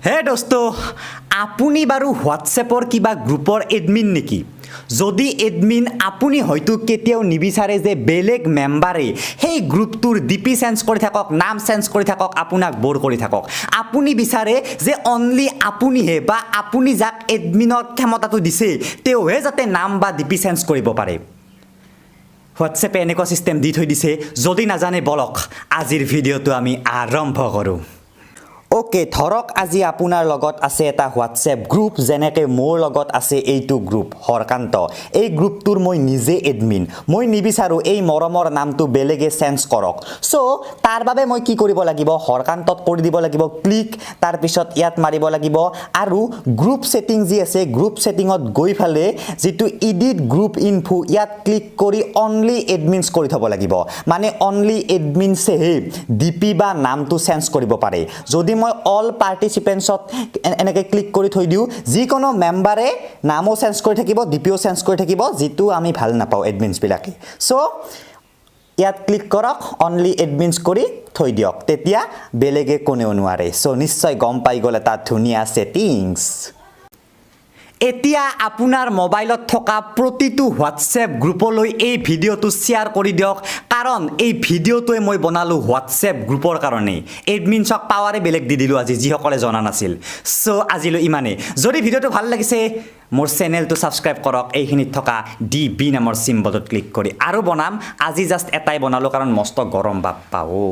হে দোস্ত আপুনি বাৰু হোৱাটছএপৰ কিবা গ্ৰুপৰ এডমিন নেকি যদি এডমিন আপুনি হয়তো কেতিয়াও নিবিচাৰে যে বেলেগ মেম্বাৰে সেই গ্ৰুপটোৰ ডিপি চেঞ্জ কৰি থাকক নাম চেঞ্জ কৰি থাকক আপোনাক বৰ কৰি থাকক আপুনি বিচাৰে যে অনলি আপুনিহে বা আপুনি যাক এডমিনৰ ক্ষমতাটো দিছে তেওঁহে যাতে নাম বা ডিপি চেঞ্জ কৰিব পাৰে হোৱাটছএপে এনেকুৱা সিস্টেম দি থৈ দিছে যদি নাজানে বলক আজিৰ ভিডিঅ'টো আমি আৰম্ভ কৰোঁ ওকে ধৰক আজি আপোনাৰ লগত আছে এটা হোৱাটছএপ গ্ৰুপ যেনেকৈ মোৰ লগত আছে এইটো গ্ৰুপ হৰকান্ত এই গ্ৰুপটোৰ মই নিজে এডমিন মই নিবিচাৰোঁ এই মৰমৰ নামটো বেলেগে চেঞ্জ কৰক সো তাৰ বাবে মই কি কৰিব লাগিব হৰকান্তত কৰি দিব লাগিব ক্লিক তাৰ পিছত ইয়াত মাৰিব লাগিব আৰু গ্ৰুপ সেটিং যি আছে গ্ৰুপ সেটিংত গৈ ফালে যেটো এডিট গ্ৰুপ ইনফো ইয়াত ক্লিক কৰি অনলি এডমিনছ কৰি থব লাগিব মানে অনলি এডমিনছেহে ডিপি বা নামটো চেঞ্জ কৰিব পাৰে যদি মই অল পাৰ্টিসিপেন্টছত এনেকৈ ক্লিক কৰি থৈ দিও যিকোনো মেম্বাৰে নামও চেঞ্জ কৰি থাকিব ডিপিও চেঞ্জ কৰি থাকিব যেটো আমি ভাল নাপাও এডমিনছ বিলাকে সো ইয়াত ক্লিক কৰক অনলি এডমিনছ কৰি থৈ দিয়ক তেতিয়া বেলেগে কোনেও নোৱাৰে সো নিশ্চয় গম পাই গলে তাত ধুনিয়া সেটিংস এতিয়া আপোনাৰ মোবাইলত থকা প্ৰতিটো হোৱাটছএপ গ্ৰুপলৈ এই ভিডিঅ'টো শ্বেয়াৰ কৰি দিয়ক কাৰণ এই ভিডিঅ'টোৱে মই বনালো হোৱাটছএপ গ্ৰুপৰ কাৰণে এডমিনছক পাৱাৰে বেলেগ দি দিলো আজি যিসকলে জনা নাছিল সো আজিলৈ ইমানে যদি ভিডিঅ'টো ভাল লাগিছে মোৰ চেনেলটো সাবস্ক্ৰাইব কৰক এইখিনিত থকা ডিবি নামৰ সিম্বলত ক্লিক কৰি আৰু বনাম আজি জাস্ট এটাই বনালো কাৰণ মস্ত গৰম বাপ পাও